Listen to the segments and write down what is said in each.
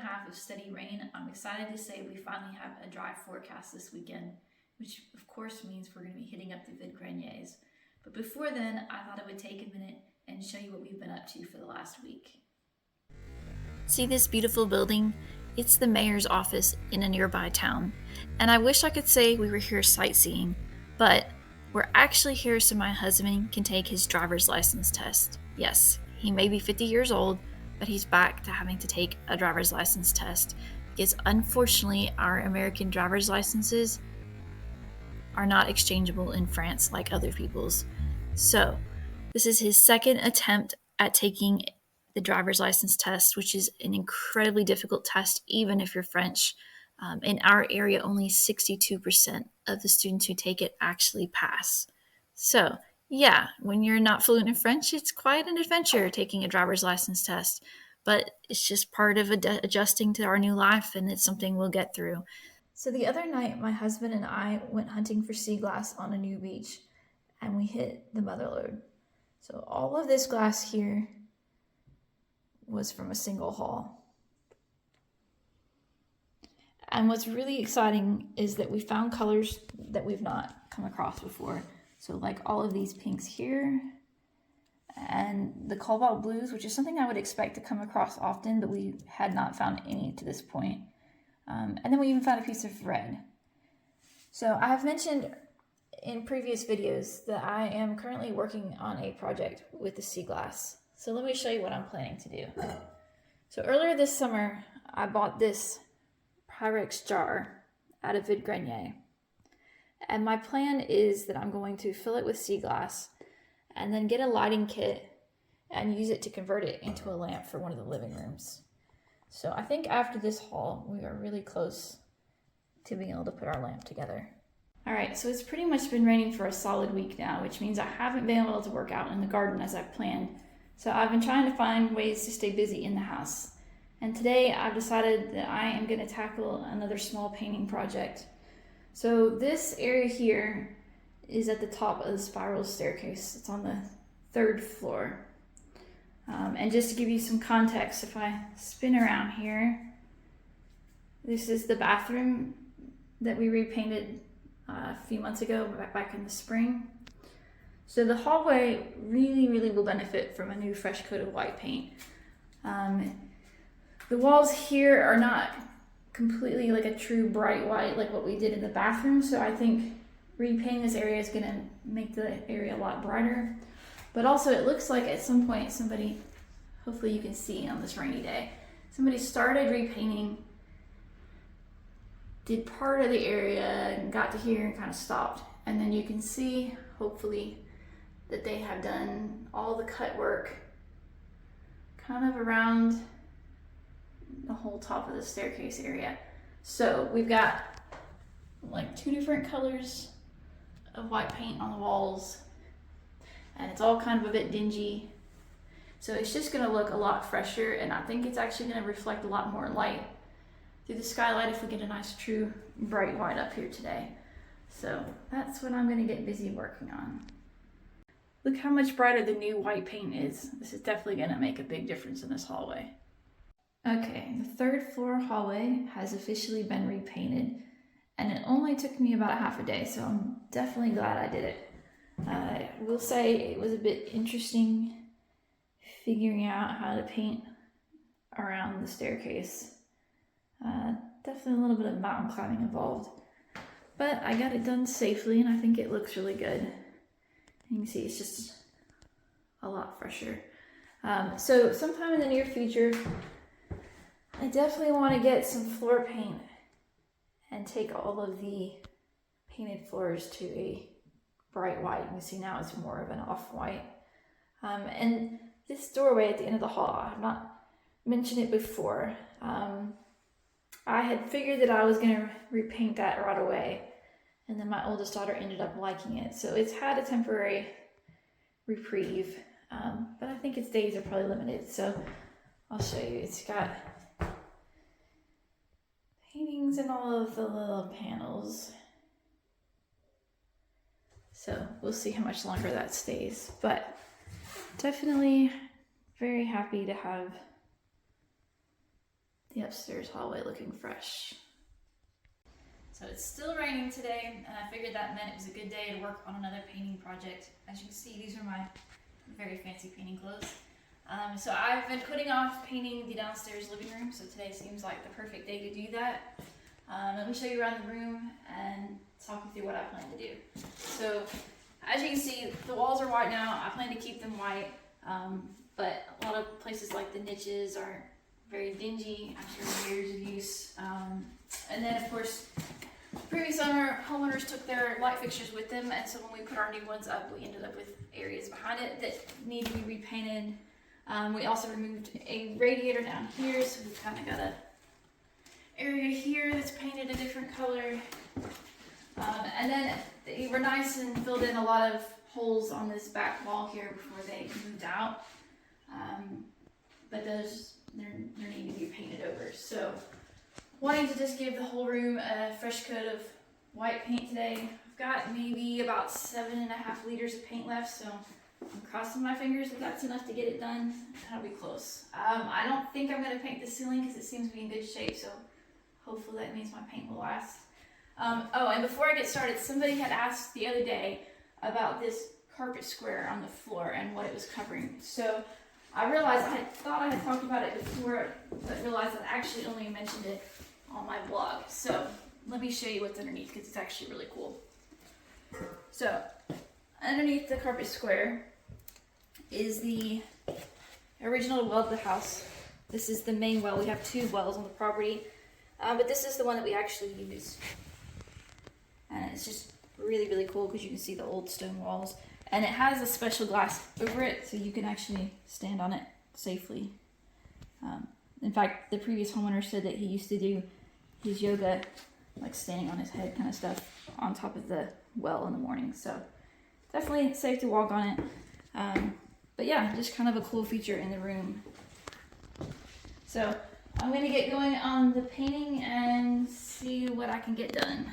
1.5 of steady rain, I'm excited to say we finally have a dry forecast this weekend, which of course means we're going to be hitting up the Vid Greniers. But before then, I thought I would take a minute and show you what we've been up to for the last week. See this beautiful building? It's the mayor's office in a nearby town. And I wish I could say we were here sightseeing, but we're actually here so my husband can take his driver's license test. Yes, he may be 50 years old, but he's back to having to take a driver's license test because unfortunately our American driver's licenses are not exchangeable in France like other people's. So this is his second attempt at taking the driver's license test, which is an incredibly difficult test, even if you're French. In our area, only 62% of the students who take it actually pass. So, yeah, when you're not fluent in French, it's quite an adventure taking a driver's license test. But it's just part of adjusting to our new life, and it's something we'll get through. So the other night, my husband and I went hunting for sea glass on a new beach, and we hit the mother lode. So all of this glass here was from a single haul. And what's really exciting is that we found colors that we've not come across before. So like all of these pinks here and the cobalt blues, which is something I would expect to come across often, but we had not found any to this point. And then we even found a piece of red. So I have mentioned in previous videos that I am currently working on a project with the sea glass. So let me show you what I'm planning to do. So earlier this summer, I bought this Pyrex jar out of Vid Grenier. And my plan is that I'm going to fill it with sea glass and then get a lighting kit and use it to convert it into a lamp for one of the living rooms. So I think after this haul, we are really close to being able to put our lamp together. All right, so it's pretty much been raining for a solid week now, which means I haven't been able to work out in the garden as I planned. So I've been trying to find ways to stay busy in the house. And today I've decided that I am going to tackle another small painting project. So this area here is at the top of the spiral staircase. It's on the 3rd floor. And just to give you some context, if I spin around here, this is the bathroom that we repainted a few months ago, back in the spring. So the hallway really will benefit from a new fresh coat of white paint. The walls here are not completely like a true bright white like what we did in the bathroom, so I think repainting this area is going to make the area a lot brighter. But also it looks like at some point somebody, hopefully you can see on this rainy day, somebody started repainting, did part of the area and got to here and kind of stopped. And then you can see, hopefully, that they have done all the cut work kind of around the whole top of the staircase area. So we've got like 2 different colors of white paint on the walls, and it's all kind of a bit dingy. So it's just gonna look a lot fresher, and I think it's actually gonna reflect a lot more light through the skylight if we get a nice true bright white up here today. So that's what I'm gonna get busy working on. Look how much brighter the new white paint is. This is definitely gonna make a big difference in this hallway. Okay, the 3rd floor hallway has officially been repainted, and it only took me about a half a day, so I'm definitely glad I did it. I will say it was a bit interesting figuring out how to paint around the staircase. Definitely a little bit of mountain climbing involved, but I got it done safely and I think it looks really good. You can see it's just a lot fresher. So sometime in the near future, I definitely want to get some floor paint and take all of the painted floors to a bright white. You can see now it's more of an off-white. And this doorway at the end of the hall, I have not mentioned it before. I had figured that I was going to repaint that right away, and then my oldest daughter ended up liking it. So it's had a temporary reprieve, but I think its days are probably limited. So I'll show you. It's got paintings in all of the little panels. So we'll see how much longer that stays, but definitely very happy to have the upstairs hallway looking fresh. So it's still raining today, and I figured that meant it was a good day to work on another painting project. As you can see, these are my very fancy painting clothes. So I've been putting off painting the downstairs living room, so today seems like the perfect day to do that. Let me show you around the room and talk you through what I plan to do. So as you can see, the walls are white now. I plan to keep them white, but a lot of places like the niches are very dingy after years of use. And then of course, previous homeowners took their light fixtures with them, and so when we put our new ones up, we ended up with areas behind it that need to be repainted. We also removed a radiator down here, so we've kind of got a area here that's painted a different color. And then they were nice and filled in a lot of holes on this back wall here before they moved out. But those they need to be painted over. So wanting to just give the whole room a fresh coat of white paint today. I've got maybe about 7.5 liters of paint left, so I'm crossing my fingers that that's enough to get it done. That'll be close. I don't think I'm going to paint the ceiling because it seems to be in good shape, so hopefully that means my paint will last. Oh, and before I get started, somebody had asked the other day about this carpet square on the floor and what it was covering. So I realized I thought I had talked about it before, but realized I actually only mentioned it on my blog. So let me show you what's underneath because it's actually really cool. So underneath the carpet square is the original well of the house. This is the main well. We have 2 wells on the property, but this is the one that we actually use. And it's just really, really cool because you can see the old stone walls. And it has a special glass over it, so you can actually stand on it safely. In fact, the previous homeowner said that he used to do his yoga, like standing on his head kind of stuff, on top of the well in the morning. So definitely safe to walk on it. But yeah, just kind of a cool feature in the room. So I'm going to get going on the painting and see what I can get done.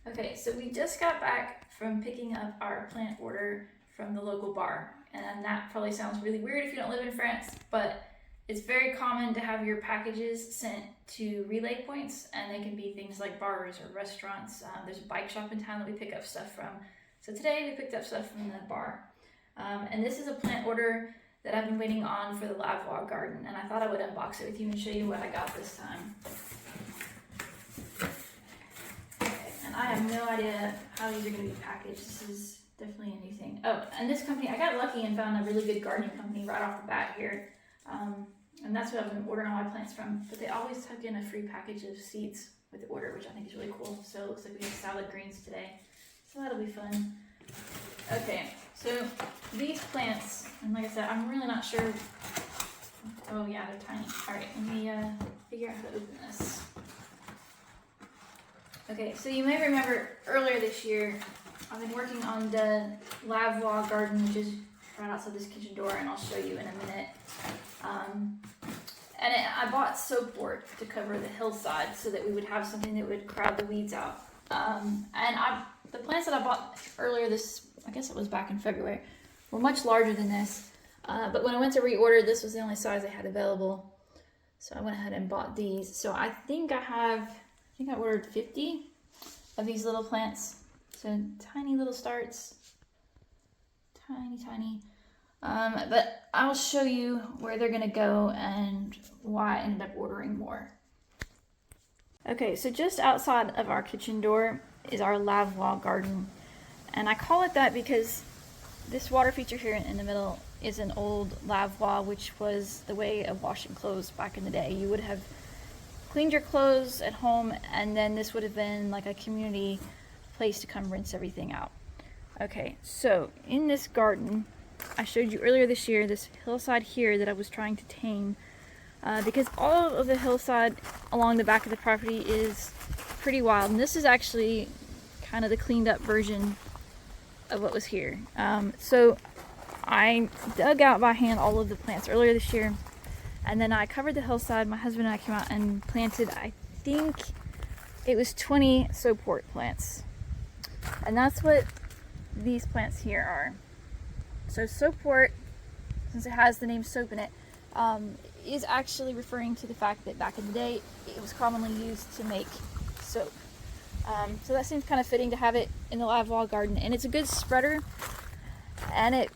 Okay, so we just got back from picking up our plant order from the local bar. And that probably sounds really weird if you don't live in France, but it's very common to have your packages sent to relay points, and they can be things like bars or restaurants. There's a bike shop in town that we pick up stuff from. So today we picked up stuff from the bar. And this is a plant order that I've been waiting on for the Lavoie garden, and I thought I would unbox it with you and show you what I got this time. And I have no idea how these are going to be packaged. This is definitely a new thing. Oh, and this company, I got lucky and found a really good gardening company right off the bat here. And that's what I've been ordering all my plants from. But they always tuck in a free package of seeds with the order, which I think is really cool. So it looks like we have salad greens today. So that'll be fun. Okay, so these plants, and like I said, I'm really not sure. Oh yeah, they're tiny. All right, let me figure out how to open this. Okay, so you may remember earlier this year, I've been working on the Lavoie garden, which is right outside this kitchen door, and I'll show you in a minute. I bought soapboard to cover the hillside so that we would have something that would crowd the weeds out. The plants that I bought earlier I guess it was back in February, were much larger than this. But when I went to reorder, this was the only size I had available. So I went ahead and bought these. So I think I ordered 50 of these little plants. So tiny little starts, tiny. But I'll show you where they're gonna go and why I ended up ordering more. Okay, so just outside of our kitchen door is our Lavoie garden. And I call it that because this water feature here in the middle is an old Lavoie, which was the way of washing clothes back in the day. You would have cleaned your clothes at home, and then this would have been like a community place to come rinse everything out. Okay, so in this garden, I showed you earlier this year this hillside here that I was trying to tame because all of the hillside along the back of the property is pretty wild, and this is actually kind of the cleaned up version of what was here. So I dug out by hand all of the plants earlier this year, and then I covered the hillside. My husband and I came out and planted, I think it was 20 soapwort plants, and that's what these plants here are. So soapwort, since it has the name soap in it, is actually referring to the fact that back in the day it was commonly used to make soap. So that seems kind of fitting to have it in the live wall garden, and it's a good spreader, and it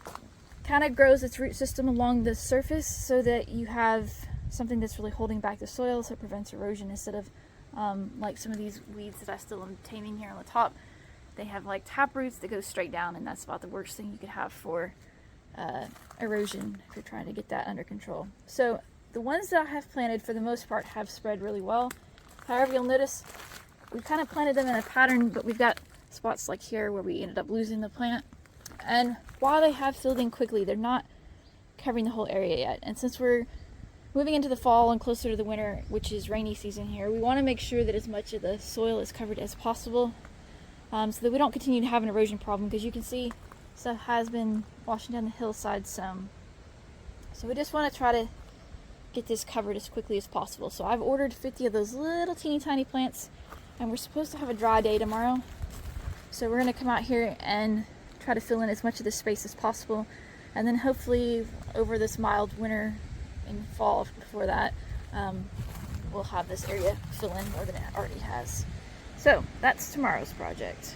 kind of grows its root system along the surface so that you have something that's really holding back the soil, so it prevents erosion instead of like some of these weeds that I still am taming here on the top. They have like tap roots that go straight down, and that's about the worst thing you could have for erosion if you're trying to get that under control. So the ones that I have planted for the most part have spread really well. However, you'll notice we kind of planted them in a pattern, but we've got spots like here where we ended up losing the plant. And while they have filled in quickly, they're not covering the whole area yet. And since we're moving into the fall and closer to the winter, which is rainy season here, we want to make sure that as much of the soil is covered as possible, so that we don't continue to have an erosion problem, because you can see stuff has been washing down the hillside some. So we just want to try to get this covered as quickly as possible. So I've ordered 50 of those little teeny tiny plants, and we're supposed to have a dry day tomorrow. So we're going to come out here and try to fill in as much of this space as possible, and then hopefully over this mild winter and fall before that, we'll have this area fill in more than it already has. So that's tomorrow's project.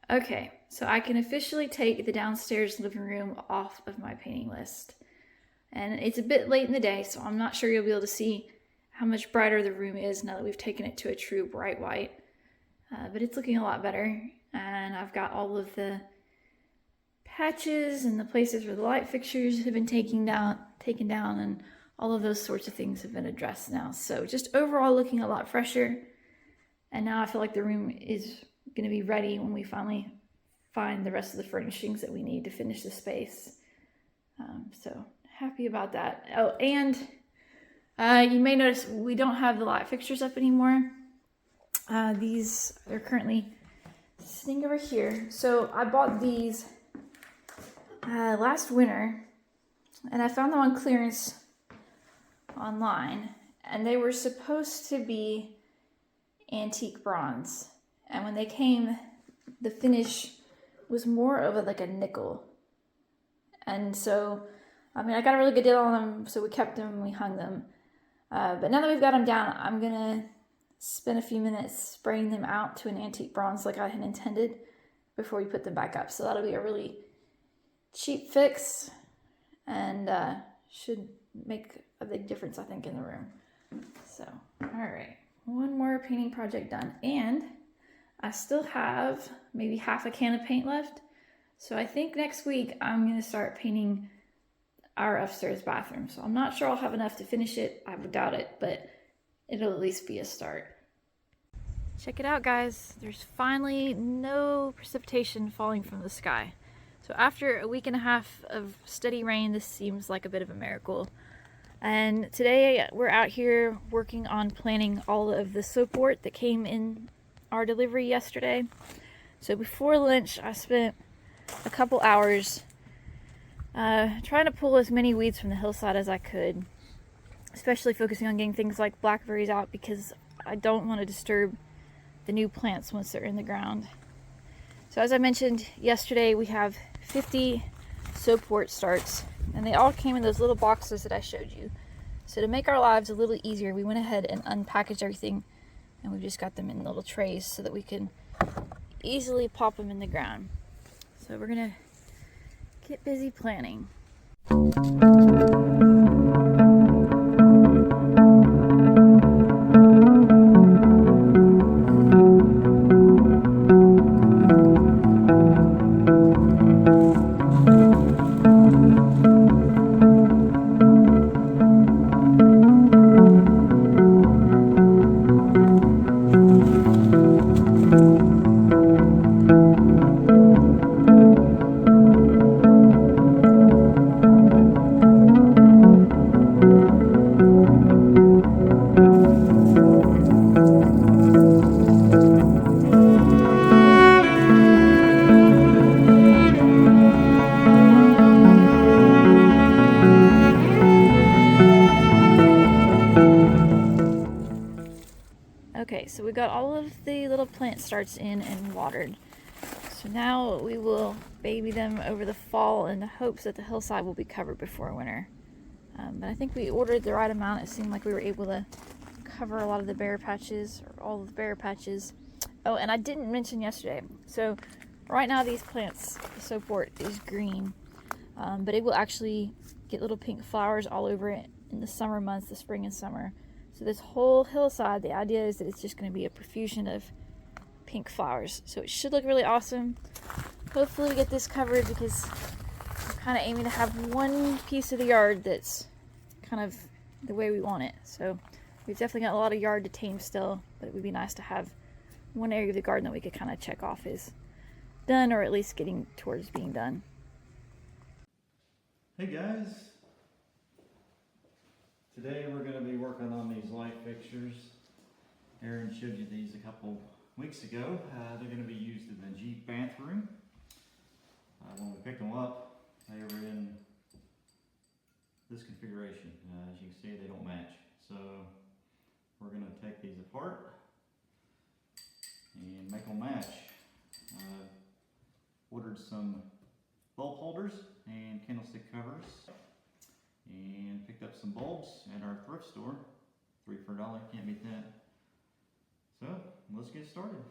Okay, so I can officially take the downstairs living room off of my painting list. And it's a bit late in the day, so I'm not sure you'll be able to see how much brighter the room is now that we've taken it to a true bright white. But it's looking a lot better, and I've got all of the patches and the places where the light fixtures have been taken down, and all of those sorts of things have been addressed now. So just overall looking a lot fresher, and now I feel like the room is going to be ready when we finally find the rest of the furnishings that we need to finish the space. So happy about that. Oh, and you may notice we don't have the light fixtures up anymore. These are currently sitting over here. So I bought these last winter, and I found them on clearance online, and they were supposed to be antique bronze, and when they came, the finish was more of like a nickel. And so I got a really good deal on them, so we kept them and we hung them. But now that we've got them down, I'm gonna spend a few minutes spraying them out to an antique bronze like I had intended before we put them back up. So that'll be a really cheap fix, and should make a big difference, I think, in the room. So, all right, one more painting project done, and I still have maybe half a can of paint left. So I think next week I'm going to start painting our upstairs bathroom. So I'm not sure I'll have enough to finish it. I would doubt it, but it'll at least be a start. Check it out, guys. There's finally no precipitation falling from the sky. So after a week and a half of steady rain, this seems like a bit of a miracle. And today we're out here working on planting all of the soapwort that came in our delivery yesterday. So before lunch, I spent a couple hours trying to pull as many weeds from the hillside as I could, especially focusing on getting things like blackberries out, because I don't want to disturb the new plants once they're in the ground. So as I mentioned yesterday, we have 50 soapwort starts, and they all came in those little boxes that I showed you. So to make our lives a little easier, we went ahead and unpackaged everything, and we just got them in little trays so that we can easily pop them in the ground. So we're gonna get busy planting. Okay, so we got all of the little plant starts in and watered. So now we will baby them over the fall in the hopes that the hillside will be covered before winter. But I think we ordered the right amount. It seemed like we were able to cover a lot of the bare patches, or all of the bare patches. Oh, and I didn't mention yesterday. So right now these plants, the soapwort is green, but it will actually get little pink flowers all over it in the summer months, the spring and summer. So this whole hillside, the idea is that it's just going to be a profusion of pink flowers. So it should look really awesome. Hopefully we get this covered, because I'm kind of aiming to have one piece of the yard that's kind of the way we want it. So we've definitely got a lot of yard to tame still, but it would be nice to have one area of the garden that we could kind of check off as done, or at least getting towards being done. Hey guys, today we're going to be working on these light fixtures. Aaron showed you these a couple weeks ago. They're going to be used in the Jeep bathroom. When we picked them up, they were in this configuration. As you can see, they don't match. So we're going to take these apart and make them match. Ordered some bulb holders and candlestick covers, and picked up some bulbs at our thrift store. 3 for $1, can't beat that. So let's get started.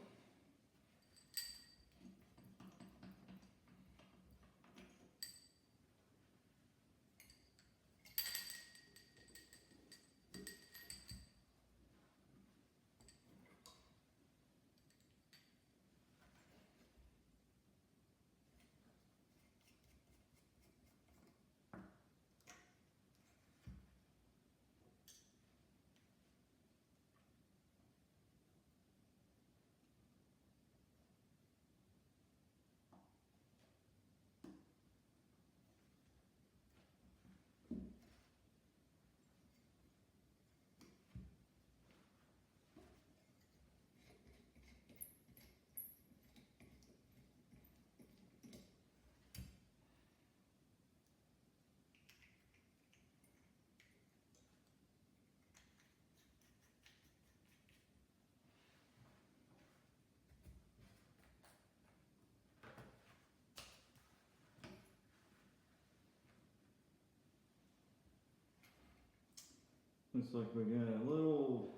Looks like we got a little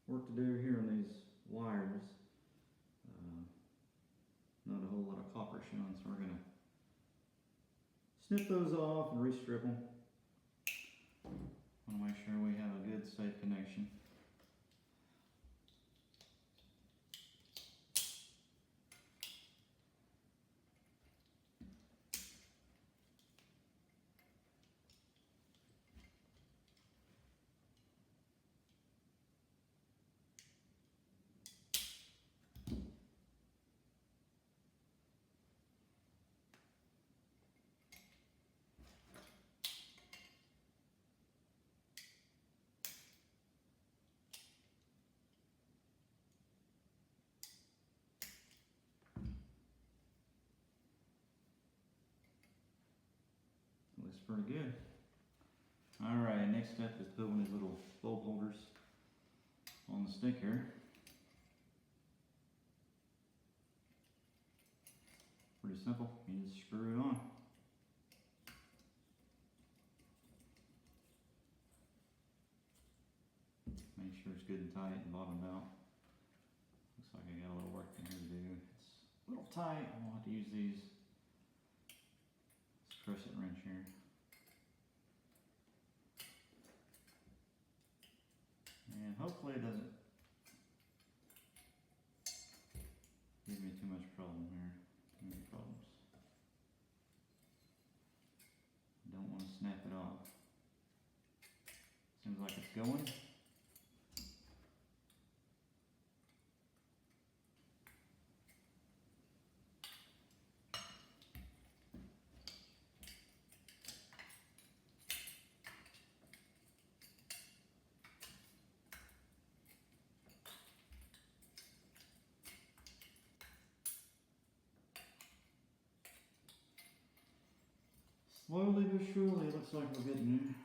work to do here on these wires. Not a whole lot of copper showing, so we're going to snip those off and restrip them. Want to make sure we have a good, safe connection. Looks pretty good. Alright, next step is putting these little bulb holders on the stick here. Pretty simple, you just screw it on. Make sure it's good and tight and bottomed out. Looks like I got a little work in here to do. It's a little tight, I'm gonna have to use these crescent wrench here. And hopefully it doesn't give me too much problem here. Too many problems. Don't want to snap it off. Seems like it's going. Slowly but surely, it looks like we're getting there.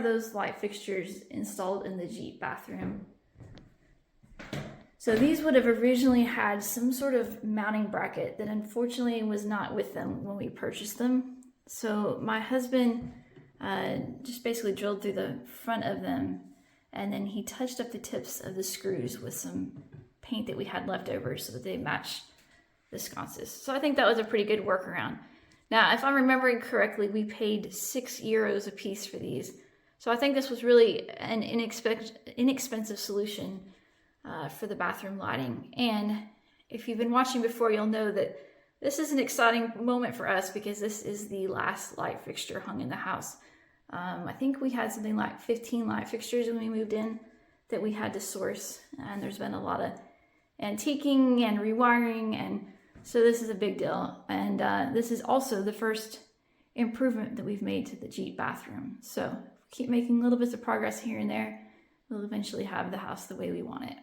are those light fixtures installed in the Jeep bathroom. So these would have originally had some sort of mounting bracket that unfortunately was not with them when we purchased them. So my husband just basically drilled through the front of them, and then he touched up the tips of the screws with some paint that we had left over so that they matched the sconces. So I think that was a pretty good workaround. Now, if I'm remembering correctly, we paid €6 a piece for these. So I think this was really an inexpensive solution for the bathroom lighting. And if you've been watching before, you'll know that this is an exciting moment for us because this is the last light fixture hung in the house. I think we had something like 15 light fixtures when we moved in that we had to source. And there's been a lot of antiquing and rewiring, and so this is a big deal. And this is also the first improvement that we've made to the Jeep bathroom. So keep making little bits of progress here and there. We'll eventually have the house the way we want it.